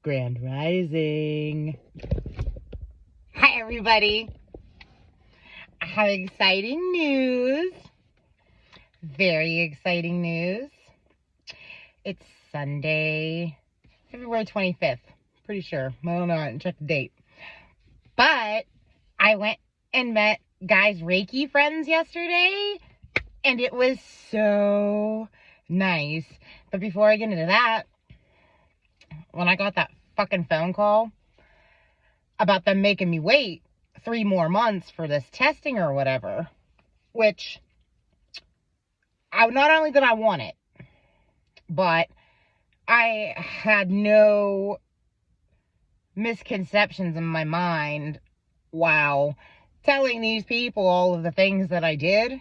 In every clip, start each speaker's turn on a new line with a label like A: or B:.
A: Grand Rising. Hi, everybody. I have exciting news. Very exciting news. It's Sunday, February 25th. Pretty sure. I don't know. I didn't check the date. But I went and met guys' Reiki friends yesterday, and it was so nice. But before I get into that, when I got that fucking phone call about them making me wait 3 more months for this testing or whatever, which not only did I want it, but I had no misconceptions in my mind while telling these people all of the things that I did,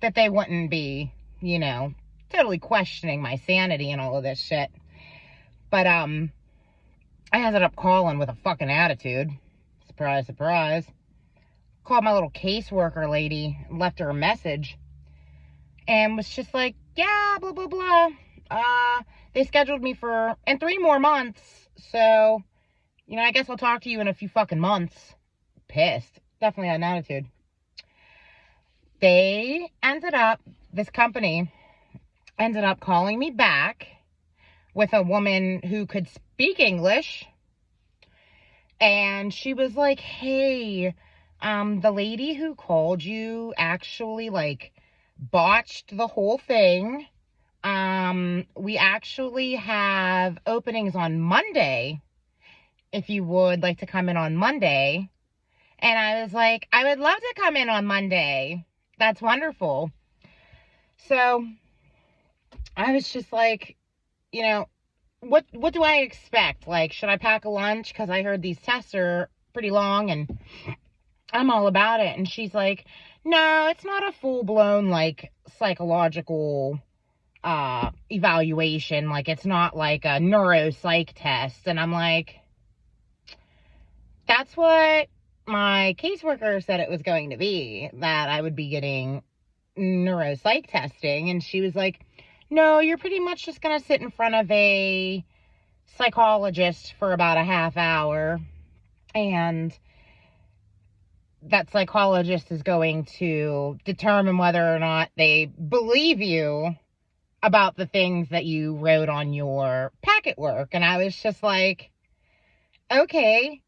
A: that they wouldn't be, totally questioning my sanity and all of this shit. But, I ended up calling with a fucking attitude. Surprise, surprise. Called my little caseworker lady, left her a message, and was just like, yeah, blah, blah, blah. They scheduled me in 3 more months, so, I guess I'll talk to you in a few fucking months. Pissed. Definitely had an attitude. This company ended up calling me back with a woman who could speak English. And she was like, hey, the lady who called you actually, botched the whole thing. We actually have openings on Monday, if you would like to come in on Monday. And I was like, I would love to come in on Monday. That's wonderful. So I was just like, what do I expect? Like, should I pack a lunch? Because I heard these tests are pretty long and I'm all about it. And she's like, no, it's not a full-blown, psychological evaluation. Like, it's not like a neuropsych test. And I'm like, that's what my caseworker said it was going to be, that I would be getting neuropsych testing. And she was like, no, you're pretty much just going to sit in front of a psychologist for about a half hour, and that psychologist is going to determine whether or not they believe you about the things that you wrote on your packet work. And I was just like, okay,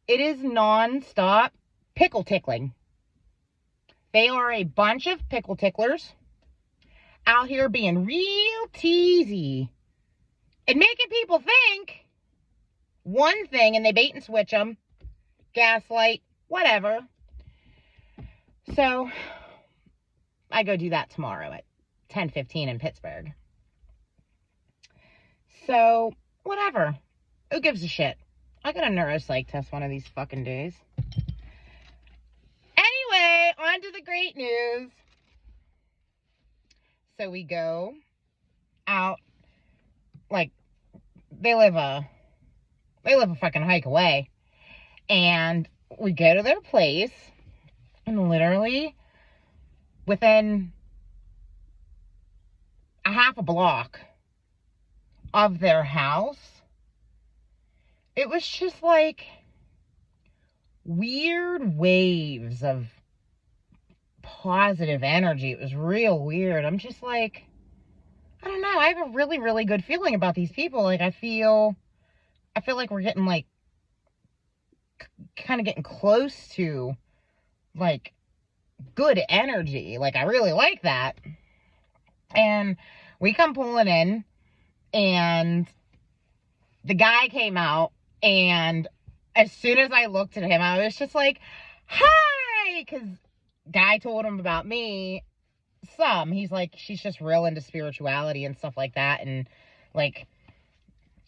A: it is nonstop pickle tickling. They are a bunch of pickle ticklers out here being real teasy and making people think one thing, and they bait and switch them, gaslight, whatever. So I go do that tomorrow at 10:15 in Pittsburgh. So whatever, who gives a shit? I got a neuropsych test one of these fucking days. Anyway, on to the great news. So we go out, they live a fucking hike away, and we go to their place, and literally within a half a block of their house, it was just like weird waves of positive energy. It was real weird. I'm just like, I don't know. I have a really, really good feeling about these people. Like, I feel like we're getting kind of getting close to good energy. I really like that. And we come pulling in, and the guy came out, and as soon as I looked at him, I was just like, hi, because guy told him about me. He's like, she's just real into spirituality and stuff like that, and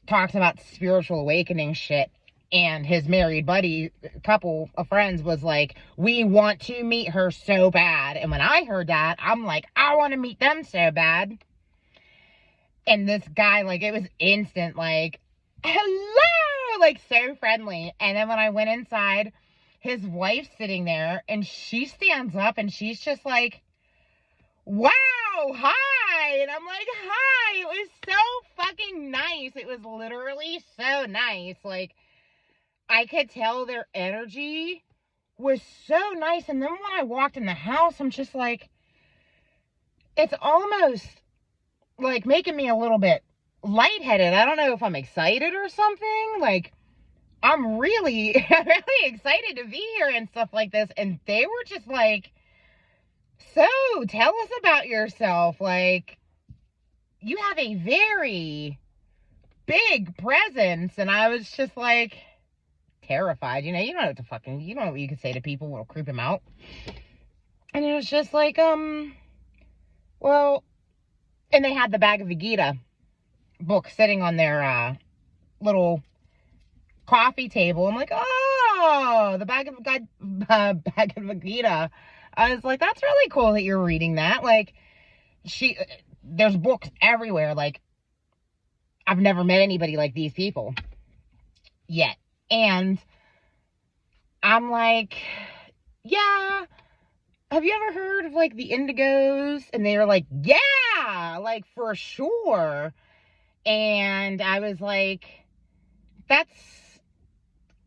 A: talks about spiritual awakening shit. And his married buddy, a couple of friends, was like, we want to meet her so bad. And when I heard that, I'm like, I want to meet them so bad. And this guy, it was instant, hello, so friendly. And then when I went inside, his wife's sitting there, and she stands up, and she's just like, wow, hi. hi. And I'm like, hi. It was so fucking nice. It was literally so nice. Like, I could tell their energy was so nice. And then when I walked in the house, I'm just like, it's almost like making me a little bit lightheaded. I don't know if I'm excited or something. Like, I'm really, really excited to be here and stuff like this. And they were just like, so tell us about yourself. Like, you have a very big presence. And I was just like terrified. You know, you don't know what to fucking, you don't know what you can say to people. It'll creep them out. And it was just like, well, and they had the Bhagavad Gita book sitting on their little coffee table. I'm like, oh, the Bhagavad Gita. I was like, that's really cool that you're reading that. Like, there's books everywhere. Like, I've never met anybody like these people yet. And I'm like, yeah, have you ever heard of like the Indigos? And they were like, yeah, like for sure. And I was like, that's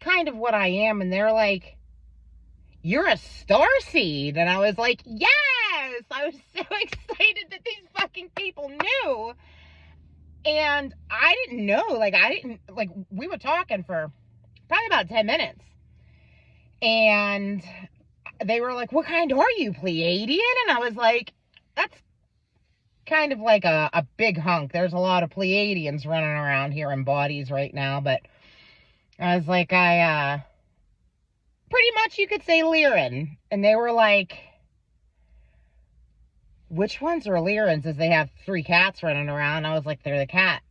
A: kind of what I am. And they're like, you're a starseed. And I was like, yes. I was so excited that these fucking people knew. And I didn't know, like we were talking for probably about 10 minutes. And they were like, what kind are you, Pleiadian? And I was like, that's kind of like a big hunk. There's a lot of Pleiadians running around here in bodies right now. But I was like, pretty much you could say Lyran. And they were like, which ones are Lyrans? As they have 3 cats running around. I was like, they're cat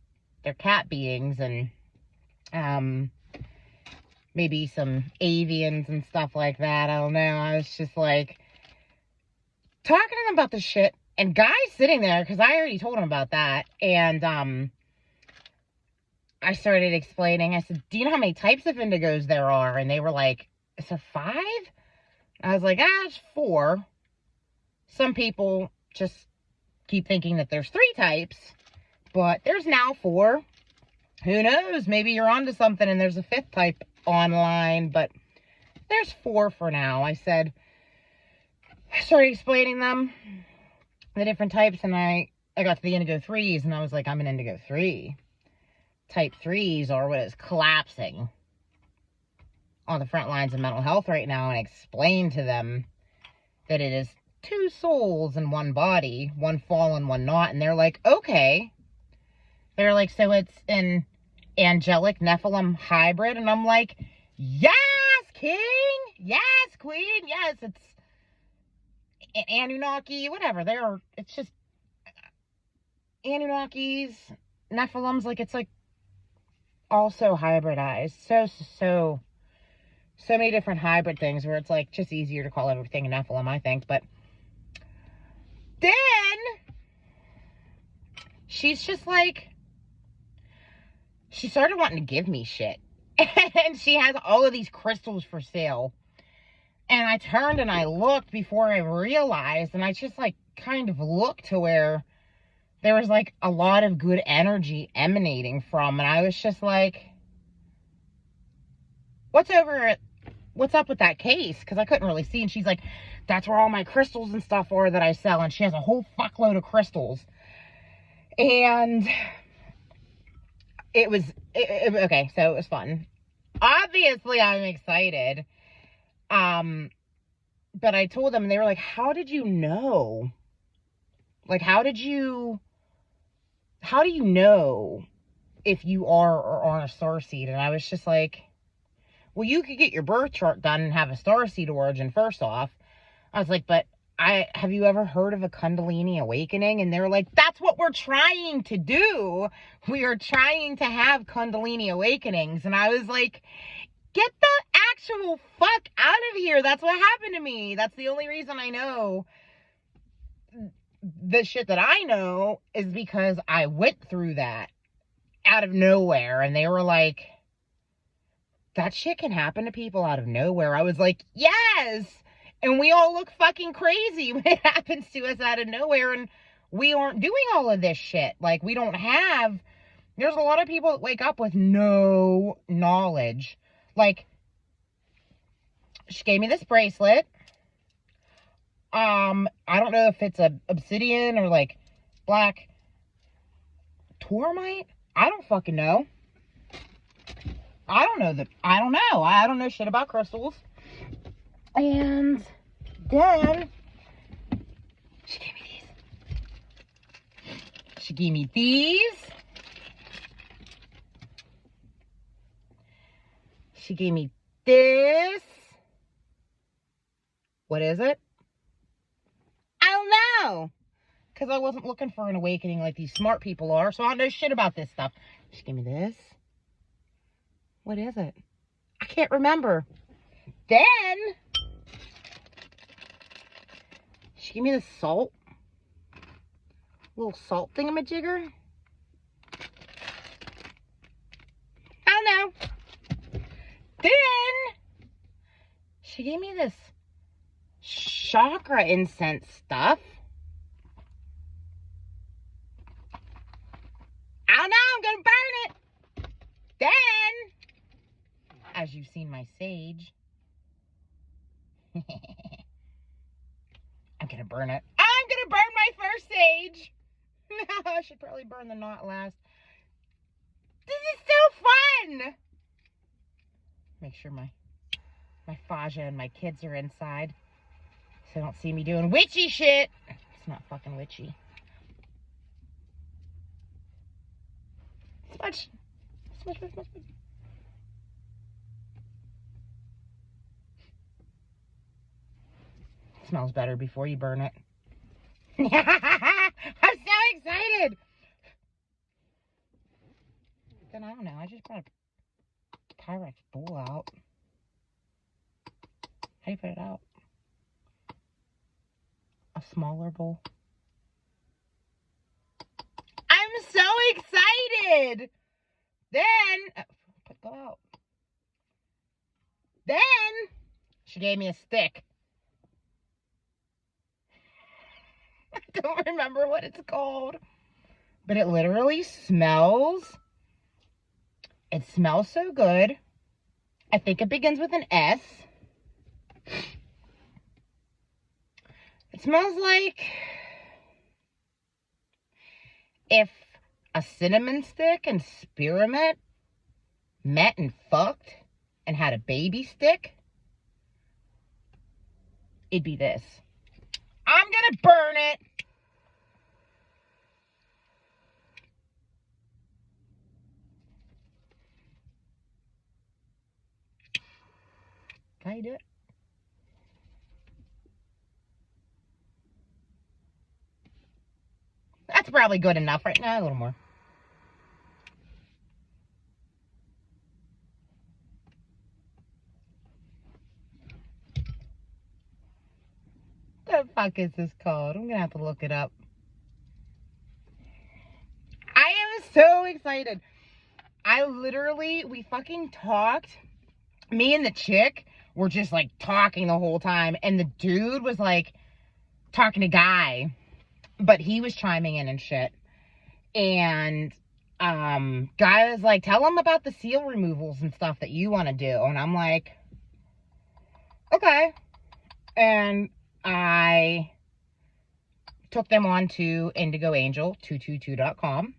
A: beings. And maybe some avians and stuff like that. I don't know. I was just like talking to them about this shit. And Guy's sitting there, because I already told him about that. And I started explaining. I said, do you know how many types of indigos there are? And they were like, is there 5? I was like, it's 4. Some people just keep thinking that there's 3 types, but there's now 4. Who knows? Maybe you're onto something and there's a 5th type online, but there's 4 for now. I started explaining them, the different types, and I got to the indigo 3s, and I was like, I'm an indigo 3. Type 3s are what is collapsing on the front lines of mental health right now, and I explained to them that it is 2 souls in one body, one fallen, one not, and they're like, okay. They're like, so it's an angelic Nephilim hybrid, and I'm like, yes, king, yes, queen, yes, it's Anunnaki, whatever, it's just Anunnakis, Nephilims, like, it's like also hybridized, so many different hybrid things where it's like just easier to call everything a Nephilim, I think. But then she's just like, she started wanting to give me shit. And she has all of these crystals for sale. And I turned and I looked before I realized, and I just like kind of looked to where there was like a lot of good energy emanating from. And I was just like, what's up with that case? Because I couldn't really see. And she's like, that's where all my crystals and stuff are that I sell. And she has a whole fuckload of crystals. And it was okay, so it was fun. Obviously, I'm excited. But I told them, and they were like, how did you know? Like, how do you know if you are or aren't a starseed? And I was just like, well, you could get your birth chart done and have a starseed origin first off. I was like, but have you ever heard of a Kundalini awakening? And they're like, that's what we're trying to do. We are trying to have Kundalini awakenings. And I was like, get the actual fuck out of here. That's what happened to me. That's the only reason I know the shit that I know is because I went through that out of nowhere. And they were like, that shit can happen to people out of nowhere. I was like, yes. And we all look fucking crazy when it happens to us out of nowhere. And we aren't doing all of this shit. Like, we don't have, there's a lot of people that wake up with no knowledge. Like, she gave me this bracelet. I don't know if it's a obsidian or like black tourmaline. I don't fucking know. I don't know. I don't know shit about crystals. And then she gave me these. She gave me these. She gave me this. What is it? I don't know. Because I wasn't looking for an awakening like these smart people are, so I don't know shit about this stuff. She gave me this. What is it? I can't remember. Then she gave me this salt. Little salt thingamajigger. I don't know. Then she gave me this chakra incense stuff. I don't know. I'm going to burn it. Then, as you've seen my sage, I'm going to burn it. I'm going to burn my first sage. No, I should probably burn the knot last. This is so fun. Make sure my Faja and my kids are inside so they don't see me doing witchy shit. It's not fucking witchy. Smudge. Smudge, smudge, smudge, smudge. It smells better before you burn it. I'm so excited. Then I don't know. I just brought a Pyrex bowl out. How do you put it out? A smaller bowl. I'm so excited. Then, go out. Then, she gave me a stick. I don't remember what it's called. But it literally smells. It smells so good. I think it begins with an S. It smells like if a cinnamon stick and spearmint met and fucked and had a baby stick. It'd be this. I'm gonna burn it. How you do it? That's probably good enough right now. A little more. What the fuck is this called? I'm gonna have to look it up. I am so excited. We fucking talked. Me and the chick were just like talking the whole time. And the dude was like talking to Guy. But he was chiming in and shit. And Guy was like, tell him about the seal removals and stuff that you want to do. And I'm like, okay. And I took them on to indigoangel222.com.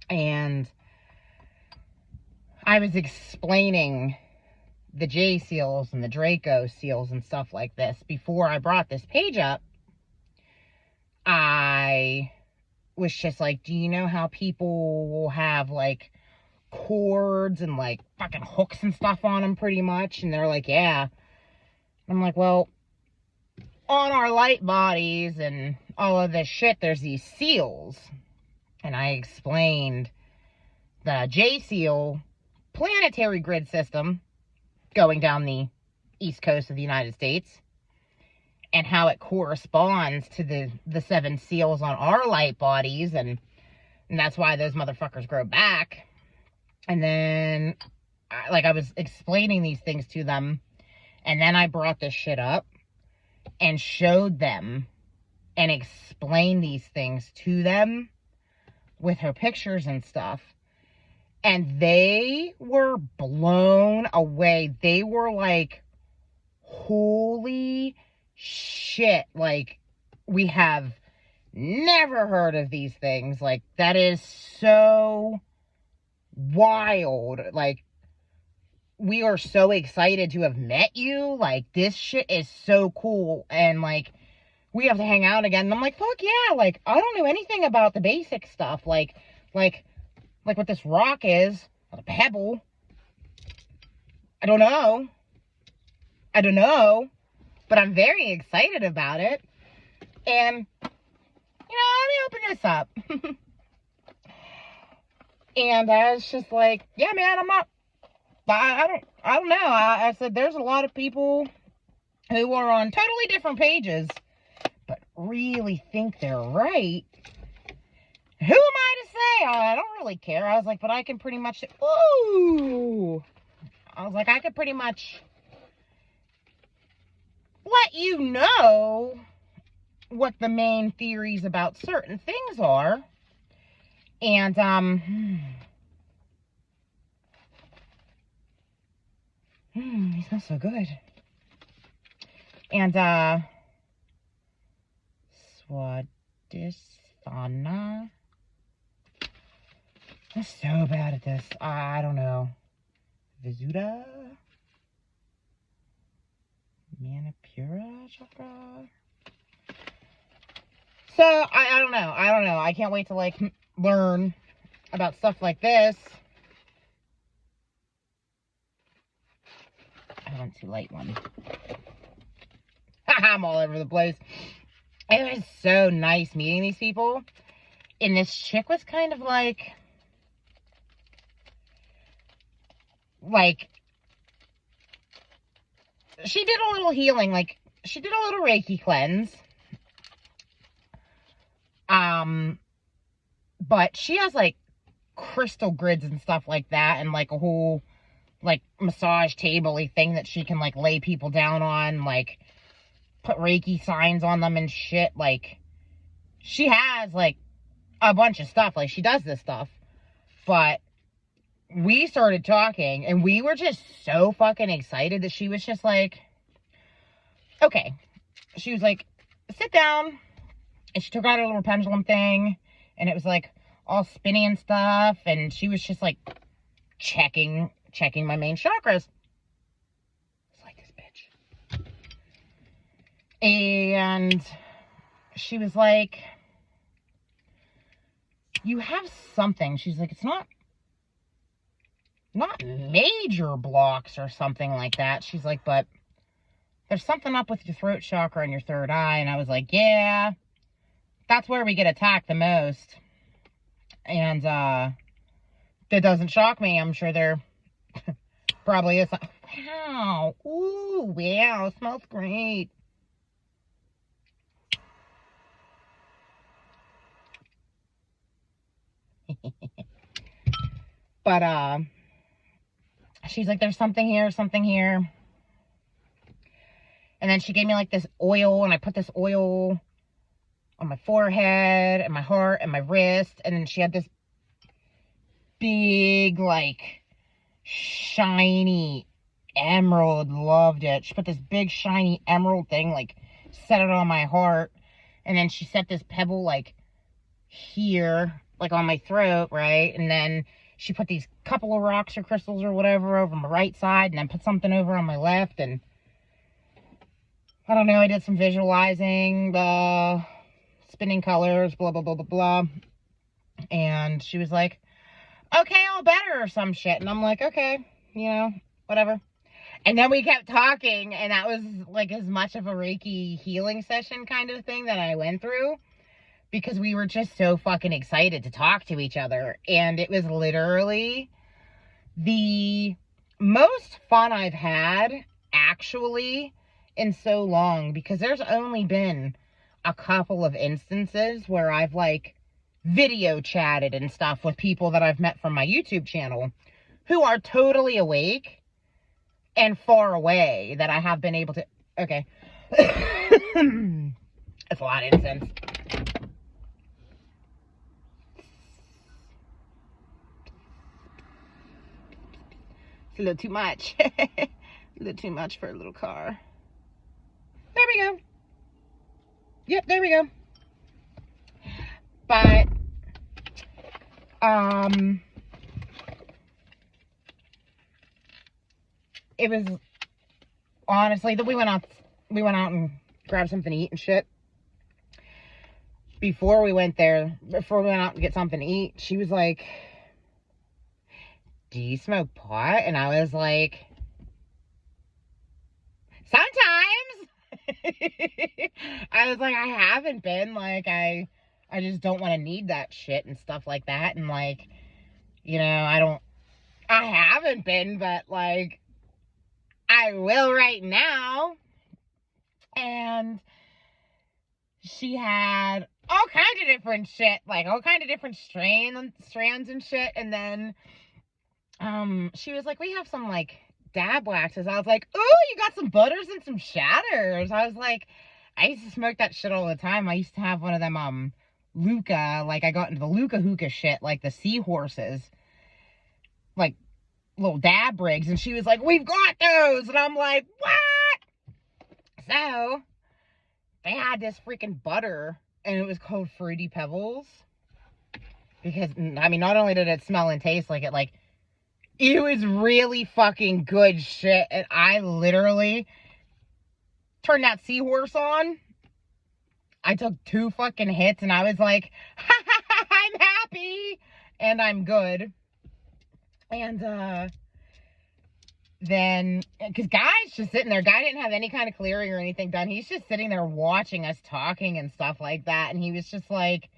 A: And I was explaining the J seals and the Draco seals and stuff like this. Before I brought this page up, I was just like, do you know how people will have like cords and like fucking hooks and stuff on them pretty much? And they're like, yeah. I'm like, well, on our light bodies and all of this shit, there's these seals. And I explained the J seal planetary grid system going down the east coast of the United States and how it corresponds to the 7 seals on our light bodies, and that's why those motherfuckers grow back. And then I was explaining these things to them, and then I brought this shit up and showed them and explain these things to them with her pictures and stuff. And they were blown away. They were like, holy shit. Like, we have never heard of these things. Like, that is so wild. Like, we are so excited to have met you. Like, this shit is so cool. And, like, we have to hang out again. And I'm like, fuck yeah. Like, I don't know anything about the basic stuff. Like what this rock is. A pebble. I don't know. But I'm very excited about it. And, let me open this up. And I was just like, yeah, man, I don't know. I said, there's a lot of people who are on totally different pages, but really think they're right. Who am I to say? I don't really care. I was like, but I can pretty much, ooh. I was like, I could pretty much let you know what the main theories about certain things are. And, he smells so good. And, Swadhisthana. I'm so bad at this. I don't know. Visuddha? Manipura chakra? So, I don't know. I can't wait to, like, learn about stuff like this. I went too light one. I'm all over the place. It was so nice meeting these people. And this chick was kind of like, she did a little healing. Like, she did a little Reiki cleanse. But she has, like, crystal grids and stuff like that. And, like, a whole, like, massage table-y thing that she can, like, lay people down on. Like, put Reiki signs on them and shit. Like, she has, like, a bunch of stuff. Like, she does this stuff. But we started talking, and we were just so fucking excited that she was just like, okay. She was like, sit down. And she took out her little pendulum thing, and it was, like, all spinny and stuff. And she was just, like, checking my main chakras. It's like this bitch. And she was like, you have something. She's like, it's not major blocks or something like that. She's like, but there's something up with your throat chakra and your third eye. And I was like, yeah, that's where we get attacked the most. And that doesn't shock me. I'm sure there probably is. Wow. Ooh, wow. Smells great. But, she's like, there's something here, something here. And then she gave me, like, this oil, and I put this oil on my forehead, and my heart, and my wrist. And then she had this big, like, shiny emerald. Loved it. She put this big, shiny emerald thing, like, set it on my heart. And then she set this pebble, like, here, like, on my throat, right? And then she put these couple of rocks or crystals or whatever over my right side, and then put something over on my left. And I don't know, I did some visualizing, the spinning colors, blah, blah, blah, blah, blah. And she was like, okay, all better or some shit. And I'm like, okay, whatever. And then we kept talking, and that was, like, as much of a Reiki healing session kind of thing that I went through. Because we were just so fucking excited to talk to each other. And it was literally the most fun I've had, actually, in so long. Because there's only been a couple of instances where I've, like, video chatted and stuff with people that I've met from my YouTube channel who are totally awake and far away, that I have been able to... Okay. That's a lot of incense. It's a little too much. A little too much for a little car. There we go. Yep, there we go. But, it was, honestly, that we went out and grabbed something to eat and shit. Before we went out to get something to eat, she was like, do you smoke pot? And I was like, sometimes. I was like, I haven't been. Like, I just don't want to need that shit and stuff like that. And, like, you know, I haven't been, but, like, I will right now. And she had all kinds of different shit, like all kinds of different strands and shit. And then she was like, we have some like dab waxes. I was like, ooh, you got some butters and some shatters. I was like, I used to smoke that shit all the time. I used to have one of them Luca, like I got into the Luca hookah shit, like the seahorses, like little dab rigs. And she was like, we've got those. And I'm like, what? So they had this freaking butter, and it was called Fruity Pebbles. Because, I mean, not only did it smell and taste like it, like, it was really fucking good shit. And I literally turned that seahorse on. I took 2 fucking hits, and I was like, I'm happy, and I'm good. And, then, because Guy's just sitting there. Guy didn't have any kind of clearing or anything done. He's just sitting there watching us talking and stuff like that. And he was just like,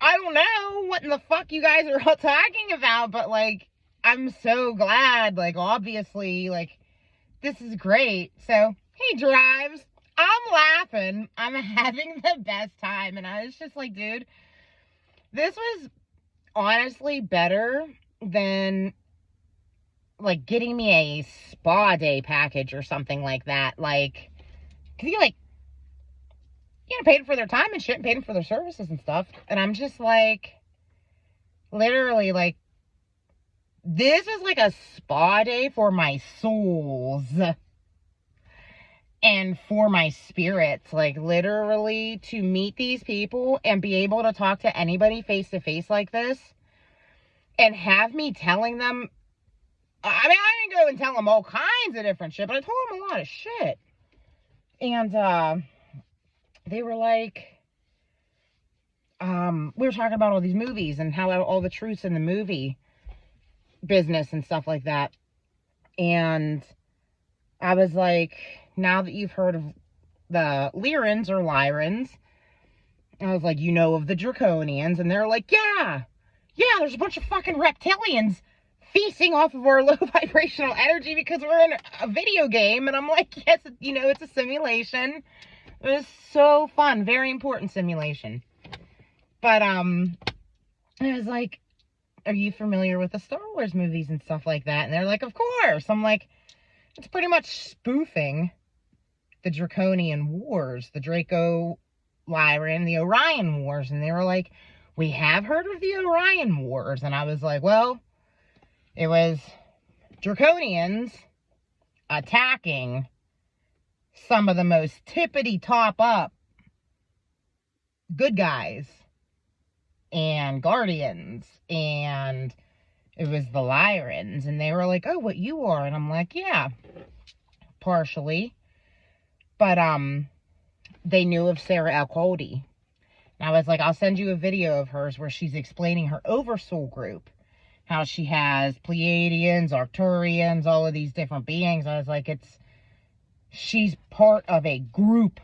A: I don't know what in the fuck you guys are all talking about, but, like, I'm so glad. Like, obviously, like, this is great. So, he drives. I'm laughing. I'm having the best time. And I was just like, dude, this was honestly better than like getting me a spa day package or something like that. Like, cause you paid for their time and shit and paid for their services and stuff. And I'm just like, literally, like, this is like a spa day for my souls and for my spirits. Like, literally, to meet these people and be able to talk to anybody face to face like this and have me telling them, I mean, I didn't go and tell them all kinds of different shit, but I told them a lot of shit. And, they were like, we were talking about all these movies and how all the truths in the movie business and stuff like that. And I was like, now that you've heard of the Lyrans or Lyrans, I was like, you know of the Draconians. And they're like, yeah, there's a bunch of fucking reptilians feasting off of our low vibrational energy because we're in a video game. And I'm like, yes, it's a simulation. It was so fun. Very important simulation. But, I was like, are you familiar with the Star Wars movies and stuff like that? And they're like, of course. I'm like, it's pretty much spoofing the Draconian Wars, the Draco Lyran, the Orion Wars. And they were like, we have heard of the Orion Wars. And I was like, well, it was Draconians attacking some of the most tippity top up good guys and Guardians, and it was the Lyrans, and they were like, oh, what you are? And I'm like, yeah, partially. But, they knew of Sarah Alcaldi. And I was like, I'll send you a video of hers where she's explaining her Oversoul group, how she has Pleiadians, Arcturians, all of these different beings. I was like, she's part of a group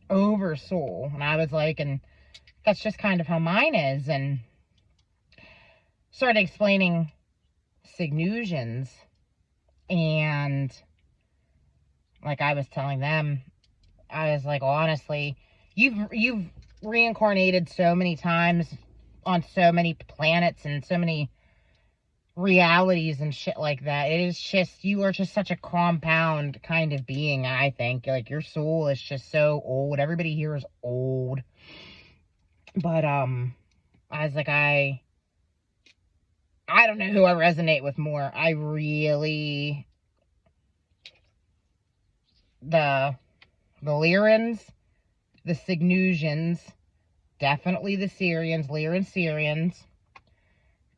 A: Oversoul. And I was like, and that's just kind of how mine is. And started explaining Signusians. And like I was telling them, I was like, honestly, you've reincarnated so many times on so many planets and so many realities and shit like that. It is just, you are just such a compound kind of being, I think. Like, your soul is just so old. Everybody here is old. But, I was like, I don't know who I resonate with more. I really, the Lyrans, the Signusians, definitely the Syrians, Lyran Syrians,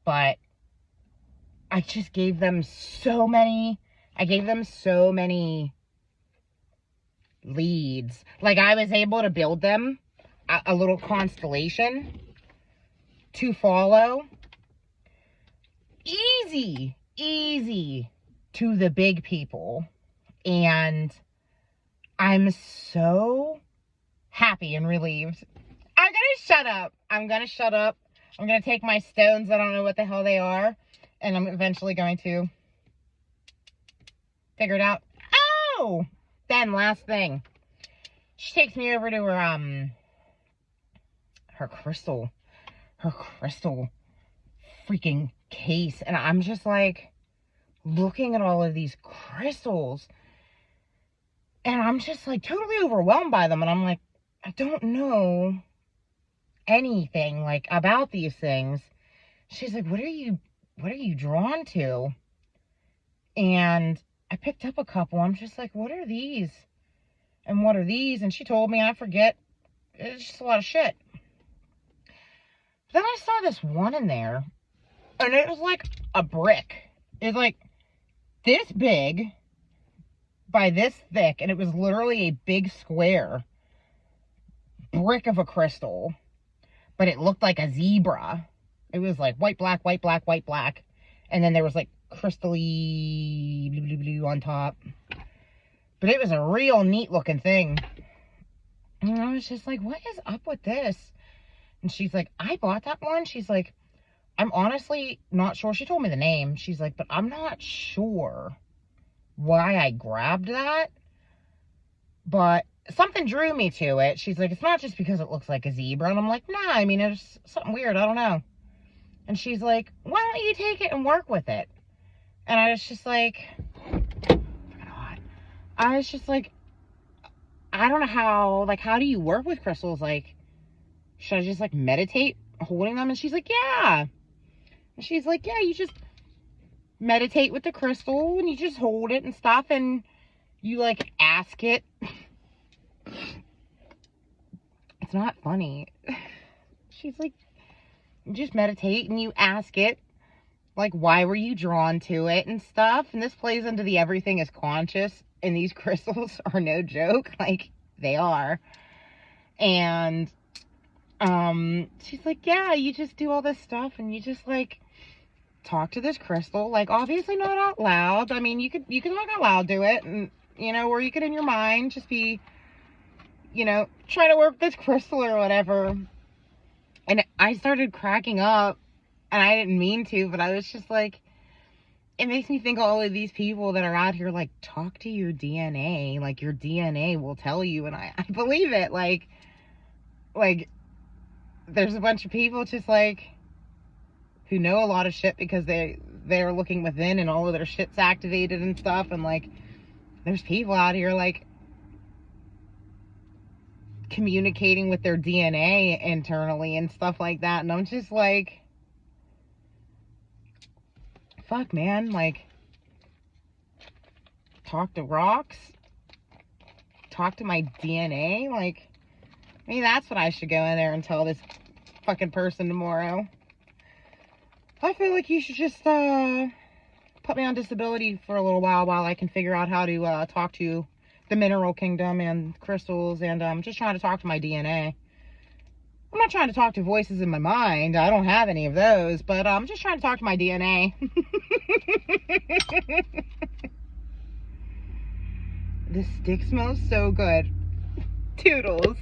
A: but I just gave them so many leads. Like, I was able to build them a little constellation to follow. Easy to the big people. And I'm so happy and relieved. I'm gonna shut up. I'm gonna take my stones, I don't know what the hell they are, and I'm eventually going to figure it out. Oh! Then, last thing. She takes me over to her crystal freaking case. And I'm just like looking at all of these crystals. And I'm just like totally overwhelmed by them. And I'm like, I don't know anything like about these things. She's like, what are you drawn to? And I picked up a couple. I'm just like, what are these? And what are these? And she told me, I forget. It's just a lot of shit. Then I saw this one in there, and it was like a brick. It was like this big by this thick, and it was literally a big square brick of a crystal, but it looked like a zebra. It was like white, black, white, black, white, black, and then there was like crystally blue, blue, blue on top. But it was a real neat looking thing. And I was just like, what is up with this? And she's like, I bought that one. She's like, I'm honestly not sure. She told me the name. She's like, but I'm not sure why I grabbed that. But something drew me to it. She's like, it's not just because it looks like a zebra. And I'm like, nah, I mean, it's something weird. I don't know. And she's like, why don't you take it and work with it? And I was just like, I don't know how, like, how do you work with crystals? Like, should I just, like, meditate holding them? And she's like, yeah. And she's like, yeah, you just meditate with the crystal and you just hold it and stuff and you, like, ask it. It's not funny. She's like, you just meditate and you ask it, like, why were you drawn to it and stuff? And this plays into the everything is conscious, and these crystals are no joke. Like, they are. And she's like, yeah, you just do all this stuff and you just like talk to this crystal, like obviously not out loud. I mean, you could talk out loud to it, and you know, or you could in your mind just be, you know, trying to work with this crystal or whatever. And I started cracking up, and I didn't mean to, but I was just like, it makes me think of all of these people that are out here like, talk to your DNA, like your DNA will tell you. And I believe it. Like there's a bunch of people just like who know a lot of shit because they're looking within and all of their shit's activated and stuff. And like, there's people out here like communicating with their DNA internally and stuff like that. And I'm just like, fuck, man. Like, talk to rocks, talk to my DNA. Like, maybe that's what I should go in there and tell this fucking person tomorrow. I feel like you should just put me on disability for a little while I can figure out how to talk to the mineral kingdom and crystals, and just trying to talk to my DNA. I'm not trying to talk to voices in my mind. I don't have any of those, but I'm just trying to talk to my DNA. This stick smells so good. Toodles.